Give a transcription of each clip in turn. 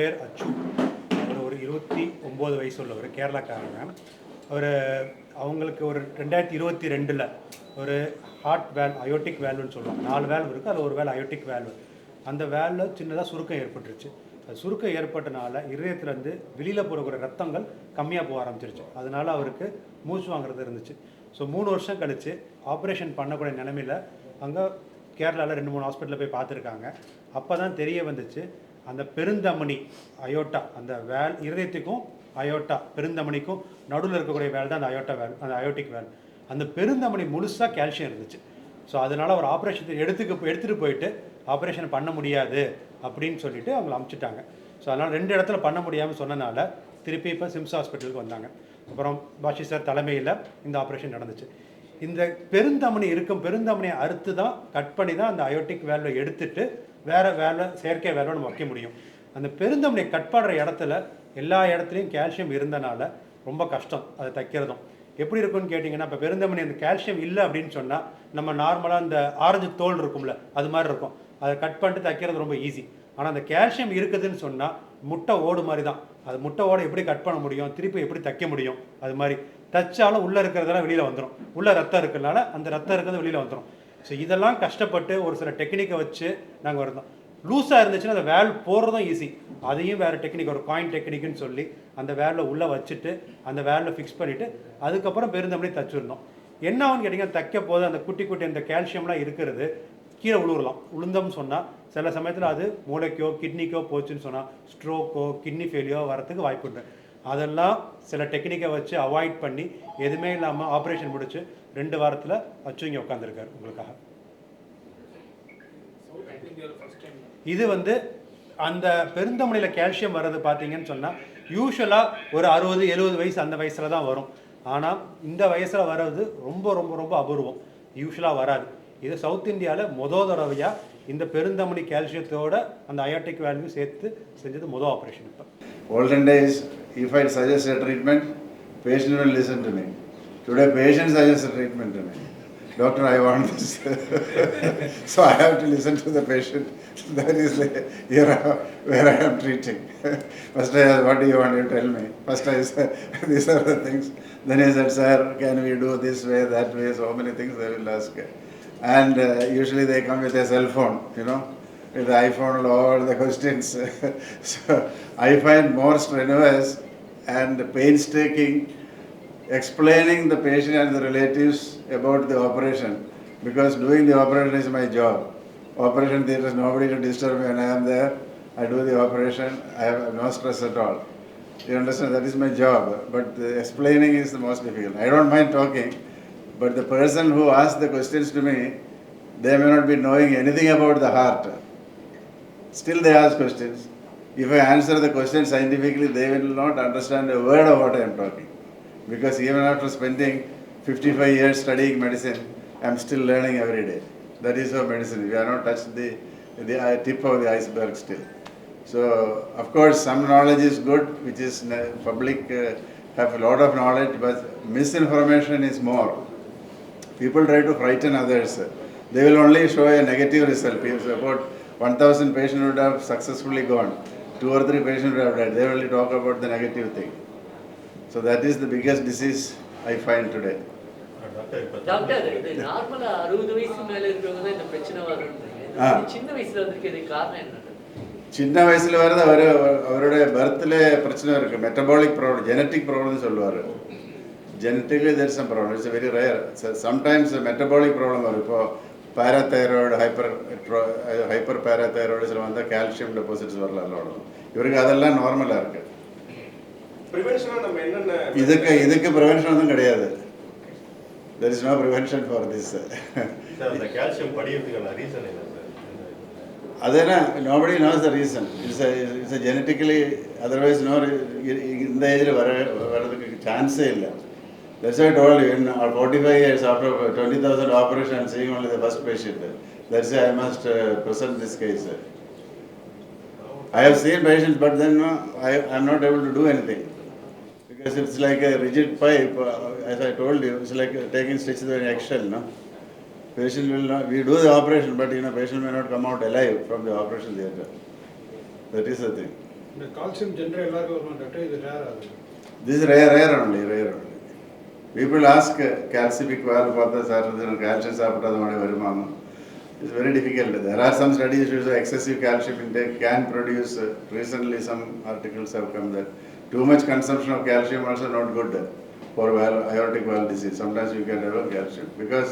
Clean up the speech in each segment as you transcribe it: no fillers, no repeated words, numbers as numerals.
பேர் அச்சு. அவர் ஒரு 29 வயசு உள்ளவர், கேரளாக்காரங்க. அவர் அவங்களுக்கு ஒரு 2022 ஒரு ஹார்ட் வேல்வ், அயோட்டிக் வேல்வுன்னு சொல்லுவாங்க. 4 வேல்வ் இருக்குது, அதில் ஒரு வேல்வ் அயோட்டிக் வேல்வு. அந்த வேல்வில் சின்னதாக சுருக்கம் ஏற்பட்டுருச்சு. அது சுருக்கம் ஏற்பட்டனால இருதயத்துலேருந்து வெளியில் போகக்கூடிய ரத்தங்கள் கம்மியாக போக ஆரம்பிச்சிருச்சு. அதனால அவருக்கு மூச்சு வாங்குறது இருந்துச்சு. ஸோ 3 வருஷம் கழித்து ஆப்ரேஷன் பண்ணக்கூடிய நிலமையில் அங்கே கேரளாவில் 2-3 ஹாஸ்பிட்டலில் போய் பார்த்துருக்காங்க. அப்போ தான் தெரிய வந்துச்சு, அந்த பெருந்தமனி அயோட்டா, அந்த இருதயத்துக்கும் அயோட்டா பெருந்தமனிக்கும் நடுவில் இருக்கக்கூடிய வேல் தான் அந்த அயோட்டா வேல், அந்த அயோட்டிக் வேல். அந்த பெருந்தமனி முழுசாக கால்சியம் இருந்துச்சு. ஸோ அதனால் ஒரு ஆப்ரேஷன் எடுத்துகிட்டு போயிட்டு ஆப்ரேஷன் பண்ண முடியாது அப்படின்னு சொல்லிட்டு அவங்களை அமுச்சிட்டாங்க. ஸோ அதனால் 2 இடத்துல பண்ண முடியாமல் சொன்னனால திருப்பி இப்போ சிம்ஸ் ஹாஸ்பிட்டலுக்கு வந்தாங்க. அப்புறம் பாஷி சார் தலைமையில் இந்த ஆப்ரேஷன் நடந்துச்சு. இந்த பெருந்தமனியை அறுத்து தான் கட் பண்ணி தான் அந்த அயோட்டிக் வேல்வை எடுத்துட்டு வேறு வேல்வை, செயற்கை வேல்வை நம்ம வைக்க முடியும். அந்த பெருந்தமனியை கட் பண்ணுற இடத்துல எல்லா இடத்துலையும் கால்சியம் இருந்தனால ரொம்ப கஷ்டம் அதை தைக்கிறதும். எப்படி இருக்குன்னு கேட்டிங்கன்னா, இப்போ பெருந்தமனி அந்த கால்சியம் இல்லை அப்படின்னு சொன்னால் நம்ம நார்மலாக அந்த ஆரஞ்சு தோல் இருக்கும்ல, அது மாதிரி இருக்கும். அதை கட் பண்ணிட்டு தைக்கிறது ரொம்ப ஈஸி. ஆனால் அந்த கால்சியம் இருக்குதுன்னு சொன்னால் முட்டை ஓடு மாதிரி தான். அது முட்டை ஓடு எப்படி கட் பண்ண முடியும், திருப்பி எப்படி தைக்க முடியும்? அது மாதிரி தைச்சாலும் உள்ளே இருக்கிறதெல்லாம் வெளியில் வந்துடும். உள்ளே ரத்தம் இருக்கிறதுனால அந்த ரத்தம் இருக்கிறது வெளியில் வந்துடும். ஸோ இதெல்லாம் கஷ்டப்பட்டு ஒரு சில டெக்னிக்கை வச்சு நாங்கள் வரணும். லூஸாக இருந்துச்சுன்னா அந்த வேல்வ் போடுறதும் ஈஸி. அதையும் வேறு டெக்னிக், ஒரு காயின் டெக்னிக்குன்னு சொல்லி அந்த வேல்வை உள்ளே வச்சுட்டு அந்த வேல்வை ஃபிக்ஸ் பண்ணிவிட்டு அதுக்கப்புறம் பெருந்தமனி தச்சுருந்தோம். என்ன ஆகுன்னு கேட்டிங்கன்னா, தைக்க போது அந்த குட்டி குட்டி அந்த கால்சியம்லாம் இருக்கிறது கீழே உளுந்தோம்னு சொன்னால் சில சமயத்தில் அது மூளைக்கோ கிட்னிக்கோ போச்சுன்னு சொன்னால் ஸ்ட்ரோக்கோ கிட்னி ஃபெயிலியோ வரத்துக்கு வாய்ப்பு உண்டு. அதெல்லாம் சில டெக்னிக்கை வச்சு அவாய்ட் பண்ணி எதுவுமே இல்லாமல் ஆப்ரேஷன் முடிச்சு 2 வாரத்தில் அச்சு இங்கே உட்காந்துருக்காரு உங்களுக்காக. இது அந்த பெருந்தமனியில் கால்சியம் வர்றது பார்த்தீங்கன்னு சொன்னால் யூஸ்வலாக ஒரு 60-70 வயசு அந்த வயசில் தான் வரும். ஆனால் இந்த வயசில் வர்றது ரொம்ப ரொம்ப ரொம்ப அபூர்வம், யூஸ்வலாக வராது. இது சவுத் இந்தியாவில் தடவையாக இந்த பெருந்தமனி கால்சியத்தோட அந்த அயோட்டிக் வேல்யூ சேர்த்து செஞ்சது ஆப்ரேஷன். இப்போ olden days, if I suggest a treatment, patient will listen to me. Today patient suggests a treatment to me. Doctor, I want this. So I have to listen to the patient. That is here where I am treating. First I asked, what do you want to tell me? First I said, these are the things. Then he said, sir, can we do this way, that way? So many things they will ask. And usually they come with a cell phone, with the iPhone and all the questions. So I find more strenuous and painstaking explaining the patient and the relatives about the operation, because doing the operation is my job. Operation theatre is nobody to disturb me when I am there. I do the operation, I have no stress at all. You understand, that is my job. But the explaining is the most difficult. I don't mind talking, but the person who asks the questions to me, they may not be knowing anything about the heart. Still they ask questions. If I answer the question scientifically, they will not understand a word of what I am talking. Because even after spending 55 years studying medicine, I am still learning every day. That is how medicine. We have not touched the tip of the iceberg still. So, of course, some knowledge is good, which is public have a lot of knowledge, but misinformation is more. People try to frighten others. They will only show a negative result. About 1,000 patients would have successfully gone. 2 or 3 patients would have died. They only talk about the negative thing. So that is the biggest disease I find today. Doctor, இது நார்மலா 60 வயசு மேல இருக்கவங்க தான் இந்த பிரச்சனை வரும்ன்றீங்க. சின்ன வயசுல வந்திருக்கிறது காரணம் என்ன? சின்ன வயசுல வரது அவருடைய பர்த்ல பிரச்சனை இருக்கு. மெட்டபாலிக் ப்ராப்ளம், ஜெனட்டிக் ப்ராப்ளம்னு சொல்லுவாரு. Genetically there is some problem. It's very rare. So sometimes a metabolic problem வரும். இப்போ parathyroid, hyperparathyroidism வந்தா calcium deposits வரலாம். இவருக்கு அதெல்லாம் நார்மலா இருக்கு. பிரிவென்ஷனா நம்ம என்னென்ன இதுக்கு பிரிவென்ஷன் ஒன்றும் கிடையாது. There is no prevention for this. Sir, அந்த கால்சியம் படிக்கிறதுக்கான ரீசன் என்ன sir? Athena nobody knows the reason. It's a genetically, otherwise no, இந்த ஏஜ்ல வரதுக்கு சான்ஸே இல்லை. That's why I told you, in 45 years after 20,000 operations, seeing only the first patient. That's why I must present this case. I have seen patients, but then I am not able to do anything. Because it's like a rigid pipe, as I told you, it's like taking stitches with an eggshell, no? Patient will not, we do the operation, but patient may not come out alive from the operation theatre. That is the thing. இந்த calcium general எல்லாருக்கும் வருமா doctor? இது rare ஆகுது. This is rare only. People ask calcific valve பார்த்தா sir calcium சாப்பிட்டா அது மாதிரி வருமானம். It's very difficult. There are some studies which show excessive calcium intake can produce, recently some articles have come that too much consumption of calcium also not good for aortic valve disease. Sometimes you can develop calcium because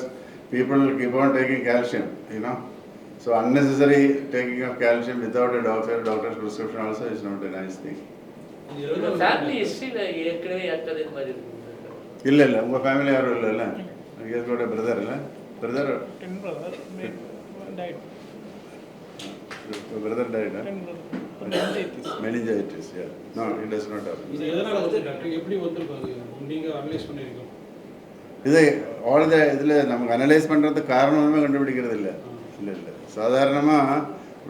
people keep on taking calcium, you know. So unnecessary taking of calcium without a doctor's prescription also is not a nice thing. Family ஹிஸ்டரியில் ஏற்கனவே யாருக்காவது இது மாதிரி இருக்குங்க? இல்லை உங்கள் family யாரும் இல்லைல்ல? உங்களோட பிரதர் இல்லை? Brother brother died, meningitis, yeah. No, it does not happen. இது எதனால வந்து டாக்டர் எப்படி வந்திருக்கும்? அது நீங்க அனலைஸ் பண்ணிருக்கோம். இது ஆல் த இதில் நமக்கு அனலைஸ் பண்ணுறதுக்கு காரணமே கண்டுபிடிக்கிறது இல்லை. சாதாரணமாக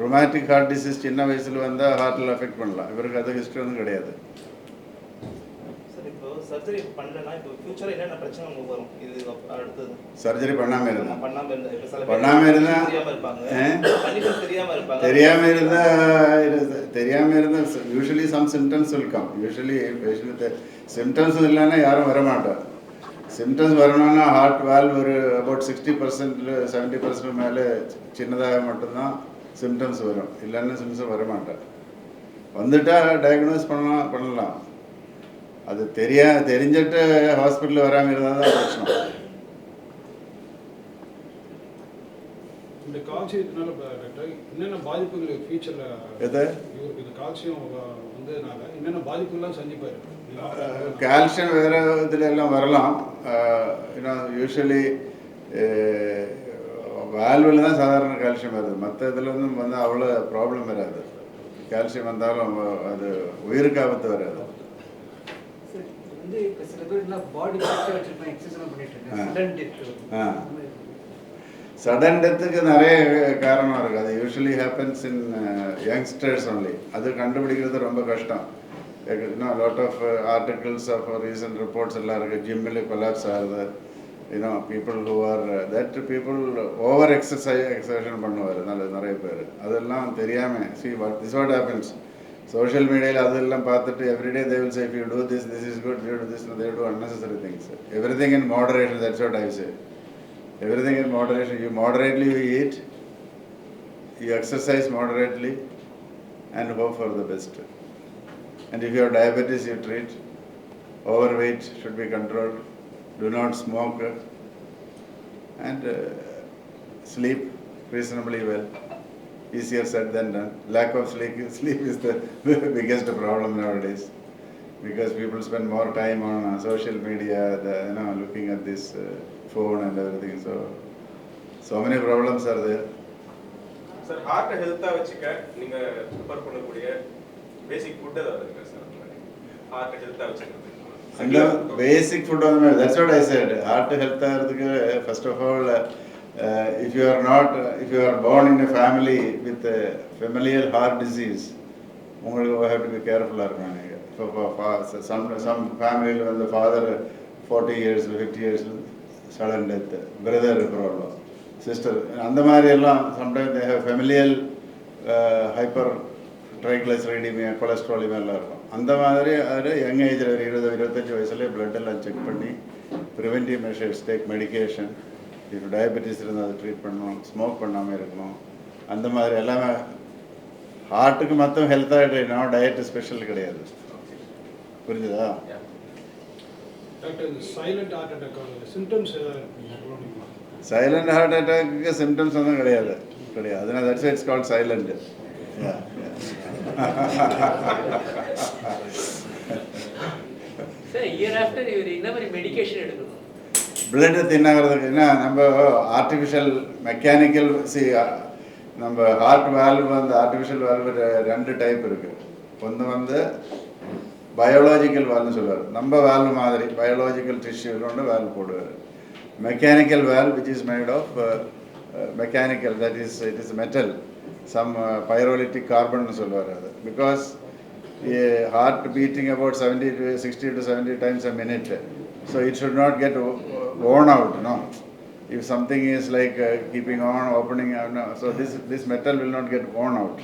ரொமாட்டிக் ஹார்ட் டிசீஸ் சின்ன வயசில் வந்தால் ஹார்ட்டில் அஃபெக்ட் பண்ணலாம். இவருக்கு அது ஹிஸ்ட்ரி ஒன்றும் கிடையாது. சர்ஜரி பண்ணலனா இப்போ ஃபியூச்சர்ல என்னென்ன பிரச்சனை உங்களுக்கு வரும்? இது அடுத்தது சர்ஜரி பண்ணாமல் இருந்தால் தெரியாமல் இருந்தால் usually some symptoms will come. Usually patient symptoms இல்லைன்னா யாரும் வரமாட்டார். சிம்டம்ஸ் வரணும்னா ஹார்ட் வால்வ் ஒரு அபவுட் 60% 70% மேலே சின்னதாக மட்டும்தான் சிம்டம்ஸ் வரும். இல்லைன்னா சிம்டம்ஸ் வரமாட்டார். வந்துட்டால் டயக்னோஸ் பண்ணலாம். அது தெரிஞ்சிட்டு ஹாஸ்பிட்டல் வராமல் இருந்தால் தான் பிரச்சனை. இந்த கால்சியத்தினால டாக்டர் என்னென்ன பாதிப்புகள் ஃபியூச்சர்ல இவருக்கு இந்த கால்சியம் வந்ததுனால என்னென்ன பாதிப்புகள்லாம் சந்திப்பாரு? கால்சியம் வேறு இதில் எல்லாம் வரலாம். ஏன்னா யூஸ்வலி வால்வில் தான் சாதாரண கால்சியம் வருது. மற்ற இதில் வந்து அவ்வளோ ப்ராப்ளம் வராது. கால்சியம் வந்தாலும் அது உயிருக்கு ஆபத்து வராது. சடன் டெத்துக்கு நிறைய காரணம் இருக்குது. அது usually happens in youngsters only. அது கண்டுபிடிக்கிறது ரொம்ப கஷ்டம். Lot of articles of recent reports எல்லாம் இருக்குது. ஜிம்மில் கொலாப்ஸ் ஆகுது. People who are that people over exertion பண்ணுவார் நிறைய பேர். அதெல்லாம் தெரியாமல் this what happens. Social media அதெல்லாம் பார்த்துட்டு everyday they will say if you do this is good, you do this, they do unnecessary things. Everything in moderation, that's what I say. Everything in moderation. You moderately eat, you exercise moderately and hope for the best. And if you have diabetes, you treat. Overweight should be controlled. Do not smoke and sleep reasonably well. Easier said than done. Lack of sleep is the biggest problem nowadays because people spend more time on social media, looking at this phone and everything. So many problems are there. Sir, heart health vechika neenga prepare pannakuriya basic food edavadhu irukka sir? Heart health vechika and basic food that's what I said. Heart health irukku first of all if you are born in a family with a familial heart disease, you have to be careful. Some family when the father 40 years 50 years sudden death, brother problem, sister, and the mari sometimes they have familial hypertriglyceridemia, cholesterol ella irukum. And the mari young age 20-25 vayasile blood ella check panni preventive measures, take medication. If diabetes இருந்தால் அதை treat பண்ணணும், smoke பண்ணாமல் இருக்கணும். அந்த மாதிரி எல்லாமே ஹார்ட்டுக்கு மொத்தம் ஹெல்த்தாக diet special கிடையாது. புரிஞ்சுதா? Silent heart attack symptoms silent heart attack symptoms ஒன்றும் கிடையாது. அதனால் that's it's called silent. Sir year after இவர் என்ன மாதிரி மெடிகேஷன் எடுக்கணும்? பிளட் தின்னாகிறதுக்கு என்ன நம்ம ஆர்டிஃபிஷியல் மெக்கானிக்கல் நம்ம ஹார்ட் வேல்வ் வந்து ஆர்டிஃபிஷியல் வேல்வ் 2 டைப் இருக்குது. ஒன்று வந்து பயாலஜிக்கல் வேல்வ்னு சொல்லுவார். நம்ம வேல்வ் மாதிரி பயாலஜிக்கல் டிஷ்யூவில் வேல்வ் போடுவார். Mechanical valve which is made of mechanical, that is it is metal, some pyrolytic carbon சொல்லுவார். அது because heart beating about 60 to 70 times a minute. So it should not get worn out, no. If something is like keeping on, opening, so this metal will not get worn out.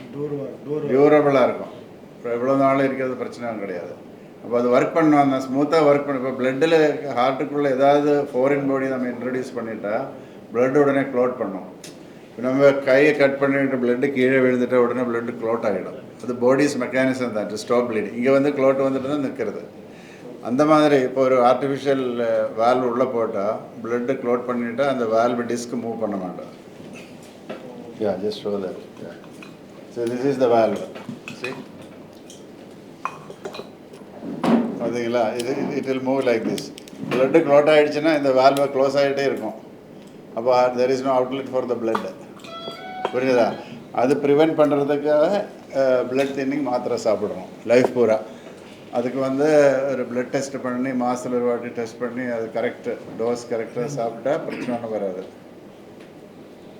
Durable இருக்கும். இப்போ எவ்வளோ நாள் இருக்கிறது பிரச்சனை கிடையாது. அப்போ அது work பண்ணோம், அந்த ஸ்மூத்தாக ஒர்க் பண்ணி இப்போ பிளட்டில் ஹார்ட்டுக்குள்ளே ஏதாவது ஃபாரின் பாடி நம்ம இன்ட்ரடியூஸ் பண்ணிட்டா பிளட் உடனே க்ளோட் பண்ணும். இப்போ நம்ம கையை கட் பண்ணிட்டு பிளட்டு கீழே விழுந்துட்டா உடனே பிளட்டு க்ளோட் ஆகிடும். அது பாடிஸ் மெக்கானிசம் தான், டு ஸ்டாப் ப்ளீடிங். இங்கே வந்து க்ளோட் வந்துட்டு தான் நிற்கிறது. அந்த மாதிரி இப்போ ஒரு ஆர்டிஃபிஷியல் வால்வ் உள்ளே போட்டால் பிளட்டு க்ளோட் பண்ணிட்டா அந்த வால்வ் டிஸ்க் மூவ் பண்ண மாட்டோம். Yeah just show that. So this is the valve. சரி பார்த்தீங்களா, இது it will move like this. Blood clot ஆகிடுச்சுன்னா இந்த வால்வை க்ளோஸ் ஆகிட்டே இருக்கும். அப்போ there is no outlet for the blood. புரியுதா? அது ப்ரிவெண்ட் பண்ணுறதுக்காக பிளட் தின்னிங் மாத்திரை சாப்பிட்றோம் லைஃப் பூரா. அதுக்கு வந்து ஒரு பிளட் டெஸ்ட் பண்ணி மாதத்தில் ஒரு வாட்டி டெஸ்ட் பண்ணி அது கரெக்டு டோஸ் கரெக்டாக சாப்பிட்டா பிரச்சனை ஒன்றும் வராது.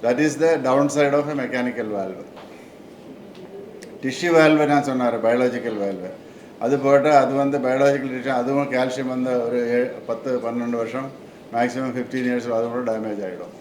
That is the down side of a mechanical valve. Tissue valve நான் சொன்னார், பயாலஜிக்கல் வேல்வு. அது போட்டால் அது வந்து பயாலஜிக்கல் டிஷ்யூ, அதுவும் கால்சியம் வந்து ஒரு 10-12 வருஷம் மேக்ஸிமம் 15 இயர்ஸ் அது கூட டேமேஜ் ஆகிடும்.